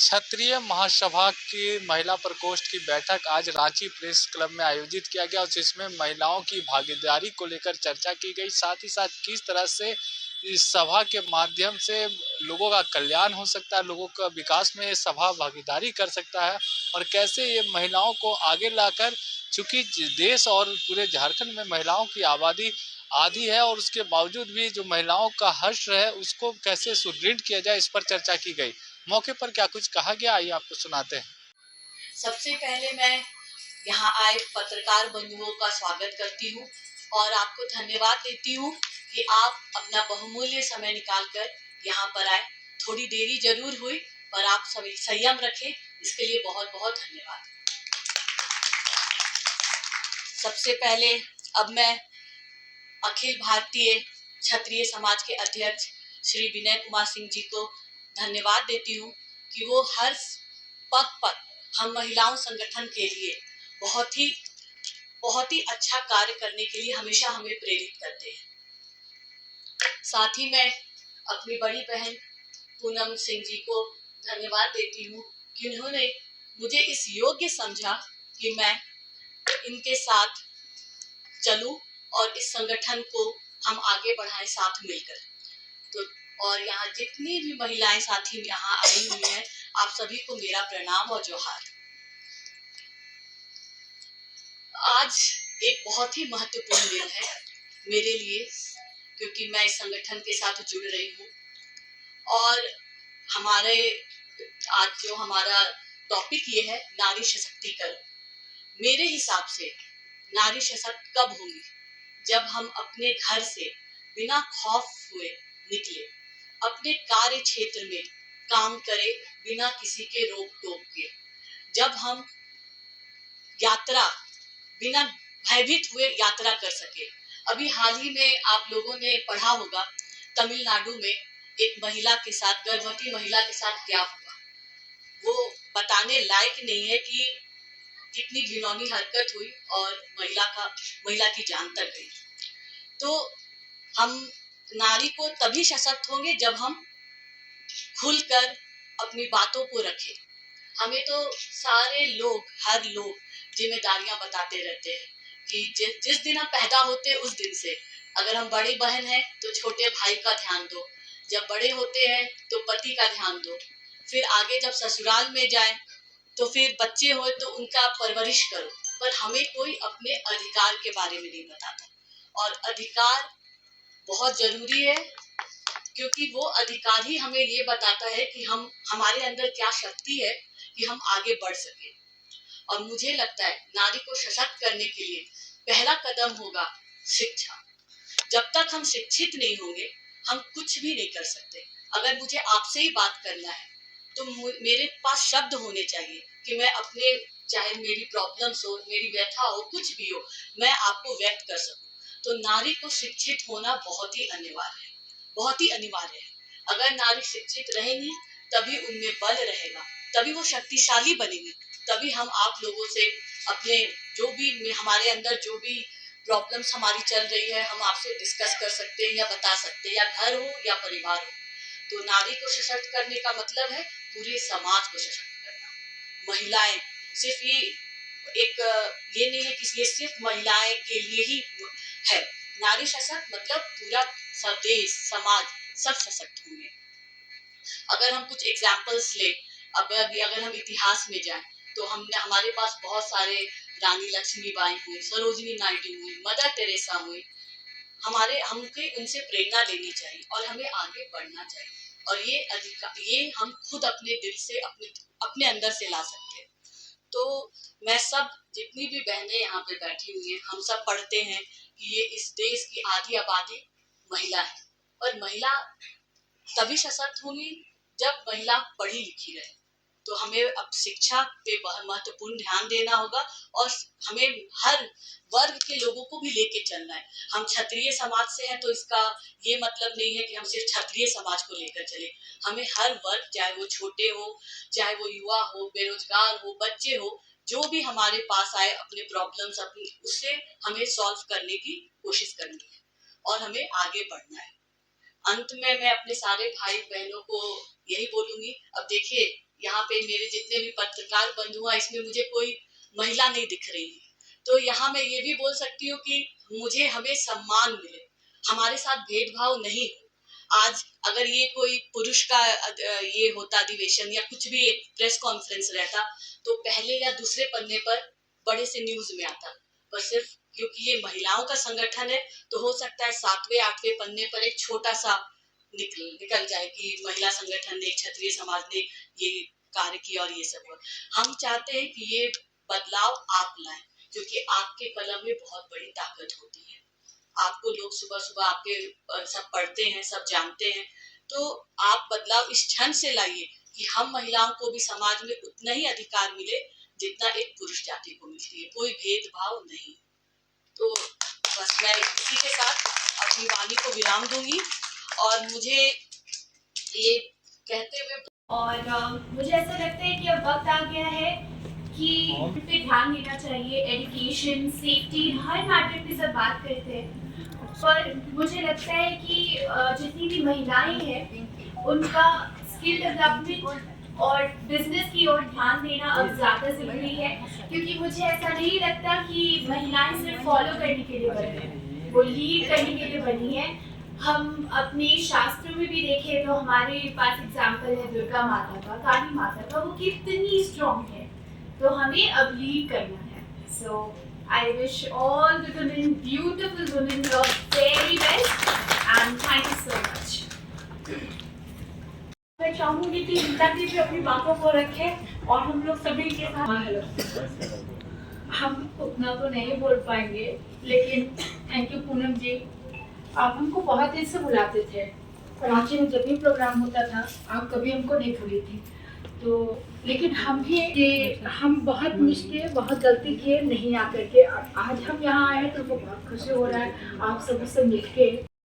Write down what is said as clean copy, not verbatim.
क्षत्रिय महासभा की महिला प्रकोष्ठ की बैठक आज रांची प्रेस क्लब में आयोजित किया गया और जिसमें महिलाओं की भागीदारी को लेकर चर्चा की गई। साथ ही साथ किस तरह से इस सभा के माध्यम से लोगों का कल्याण हो सकता है, लोगों का विकास में ये सभा भागीदारी कर सकता है और कैसे ये महिलाओं को आगे लाकर, चूंकि देश और पूरे झारखंड में महिलाओं की आबादी आधी है और उसके बावजूद भी जो महिलाओं का हश्र है उसको कैसे सुदृढ़ किया जाए, इस पर चर्चा की गई। मौके पर क्या कुछ कहा गया, आइए आपको सुनाते हैं। सबसे पहले मैं यहाँ आए पत्रकार बंधुओं का स्वागत करती हूँ और आपको धन्यवाद देती हूँ कि आप अपना बहुमूल्य समय निकालकर यहाँ पर आए। थोड़ी देरी जरूर हुई पर आप सभी संयम रखें, इसके लिए बहुत बहुत धन्यवाद। सबसे पहले अब मैं अखिल भारतीय क्षत्रिय समाज के अध्यक्ष श्री विनय कुमार सिंह जी को धन्यवाद देती हूँ कि वो हर पग पर हम महिलाओं संगठन के लिए बहुत ही अच्छा कार्य करने के लिए हमेशा हमें प्रेरित करते हैं। साथ ही मैं अपनी बड़ी बहन पूनम सिंह जी को धन्यवाद देती हूँ कि उन्होंने मुझे इस योग्य समझा कि मैं इनके साथ चलूं और इस संगठन को हम आगे बढ़ाएं साथ मिलकर। तो और यहाँ जितनी भी महिलाएं साथी यहाँ आई हुई हैं, आप सभी को मेरा प्रणाम और जोहार। आज एक बहुत ही महत्वपूर्ण दिन है मेरे लिए, क्योंकि मैं इस संगठन के साथ जुड़ रही हूँ और हमारे आज जो हमारा टॉपिक ये है नारी सशक्तिकरण। मेरे हिसाब से नारी सशक्त कब होगी? जब हम अपने घर से बिना खौफ हुए निकले, अपने कार्य क्षेत्र में काम करें बिना किसी के रोक टोक के, जब हम यात्रा बिना भयभीत हुए यात्रा कर सके। अभी हाल ही में आप लोगों ने पढ़ा होगा तमिलनाडु में एक महिला के साथ, गर्भवती महिला के साथ क्या हुआ। वो बताने लायक नहीं है कि कितनी घिनौनी हरकत हुई और महिला की जान तक गई। तो हम नारी को तभी सशक्त होंगे जब हम खुलकर अपनी बातों को रखें। हमें तो सारे लोग, हर लोग जिम्मेदारियां बताते रहते हैं कि जिस दिन हम पैदा होते हैं उस दिन से, अगर हम बड़ी बहन है तो छोटे भाई का ध्यान दो, जब बड़े होते हैं तो पति का ध्यान दो, फिर आगे जब ससुराल में जाए तो फिर बच्चे हो तो उनका परवरिश करो। पर हमें कोई अपने अधिकार के बारे में नहीं बताता और अधिकार बहुत जरूरी है, क्योंकि वो अधिकार ही हमें ये बताता है कि हम हमारे अंदर क्या शक्ति है कि हम आगे बढ़ सके। और मुझे लगता है नारी को सशक्त करने के लिए पहला कदम होगा शिक्षा। जब तक हम शिक्षित नहीं होंगे हम कुछ भी नहीं कर सकते। अगर मुझे आपसे ही बात करना है तो मेरे पास शब्द होने चाहिए कि मैं अपने, चाहे मेरी प्रॉब्लम्स हो, मेरी व्यथा हो, कुछ भी हो, मैं आपको व्यक्त कर सकूं। तो नारी को शिक्षित होना बहुत ही अनिवार्य है, बहुत ही अनिवार्य है। अगर नारी शिक्षित रहेगी तभी उनमें बल रहेगा, तभी वो शक्तिशाली बनेगी, तभी हम आप लोगों से अपने जो भी हमारे अंदर जो भी प्रॉब्लम्स हमारी चल रही है हम आपसे डिस्कस कर सकते हैं या बता सकते हैं, या घर हो या परिवार हो। तो नारी को सशक्त करने का मतलब है पूरे समाज को सशक्त करना। महिलाएं सिर्फ ये नहीं है कि ये सिर्फ महिलाएं के लिए ही है। नारी सशक्त मतलब पूरा सब देश, समाज सब सशक्त होंगे। अगर हम कुछ एग्जाम्पल्स ले, अगर हम इतिहास में जाएं तो हमारे पास बहुत सारे रानी लक्ष्मीबाई हुई, सरोजिनी नायडू हुई, मदर टेरेसा हुई। हमके उनसे प्रेरणा लेनी चाहिए और हमें आगे बढ़ना चाहिए। और ये हम खुद अपने दिल से अपने अंदर से ला सकते हैं। तो मैं सब जितनी भी बहनें यहाँ पे बैठी हुई हैं, हम सब पढ़ते हैं कि ये इस देश की आधी आबादी महिला है और महिला तभी सशक्त होंगी जब महिला पढ़ी लिखी रहे। तो हमें अब शिक्षा पे बहुत महत्वपूर्ण ध्यान देना होगा और हमें हर वर्ग के लोगों को भी लेके चलना है। हम क्षत्रिय समाज से हैं तो इसका ये मतलब नहीं है कि हम सिर्फ क्षत्रिय समाज को लेकर चले। हमें हर वर्ग, चाहे वो छोटे हो, चाहे वो युवा हो, बेरोजगार हो, बच्चे हो, जो भी हमारे पास आए अपने प्रॉब्लम्स अपनी, उससे हमें सॉल्व करने की कोशिश करनी है और हमें आगे बढ़ना है। अंत में मैं अपने सारे भाई बहनों को यही बोलूंगी, अब देखिए यहाँ पे मेरे जितने भी पत्रकार बंधु हैं इसमें मुझे कोई महिला नहीं दिख रही है। तो यहाँ मैं ये भी बोल सकती हूँ कि मुझे हमें सम्मान मिले, हमारे साथ भेदभाव नहीं हो। आज अगर ये कोई पुरुष का ये होता अधिवेशन या कुछ भी एक प्रेस कॉन्फ्रेंस रहता तो पहले या दूसरे पन्ने पर बड़े से न्यूज में आता, पर सिर्फ क्योंकि ये महिलाओं का संगठन है तो हो सकता है 7वें 8वें पन्ने पर एक छोटा सा निकल जाए कि महिला संगठन ने, क्षत्रिय समाज ने ये कार्य किया और ये सब। हम चाहते हैं कि ये बदलाव आप लाएं, क्योंकि आपके कलम में बहुत बड़ी ताकत होती है। आपको लोग सुबह सुबह आपके सब पढ़ते हैं, सब जानते हैं, तो आप बदलाव इस क्षण से लाइए कि हम महिलाओं को भी समाज में उतना ही अधिकार मिले जितना एक पुरुष जाति को मिलती है, कोई भेदभाव नहीं। तो बस मैं इसी के साथ अपनी वाणी को विराम दूंगी और मुझे ये कहते हुए मुझे ऐसा लगता है कि अब वक्त आ गया है कि पे ध्यान देना चाहिए। एजुकेशन, सेफ्टी, हर मैटर पे सब बात करते हैं, पर मुझे लगता है कि जितनी भी महिलाएं हैं उनका स्किल डेवलपमेंट और बिजनेस की ओर ध्यान देना अब ज़्यादा ज़रूरी है, क्योंकि मुझे ऐसा नहीं लगता कि महिलाएं सिर्फ फॉलो करने के लिए बनी हैं, वो लीड करने के लिए बनी है। हम अपने शास्त्रों में भी देखें तो हमारे पास एग्जाम्पल है दुर्गा माता का, काली माता का, वो कितनी स्ट्रॉन्ग है। तो हमें अब लीड करना है। So I wish all the women, beautiful women, the very best and thank you so much. मैं चाहूंगी कि रीता जी भी अपनी बातों को रखें और हम लोग सभी के साथ। हम उतना तो नहीं बोल पाएंगे, लेकिन थैंक यू पूनम जी, आप हमको बहुत दिन से बुलाते थे। रांची में जब भी प्रोग्राम होता था आप कभी हमको नहीं भूली थी। तो लेकिन हम भी हम बहुत मिस किए, बहुत गलती किए नहीं आकर के। आज हम यहाँ आए हैं तो हमको बहुत खुशी हो रहा है आप सभी से मिल के।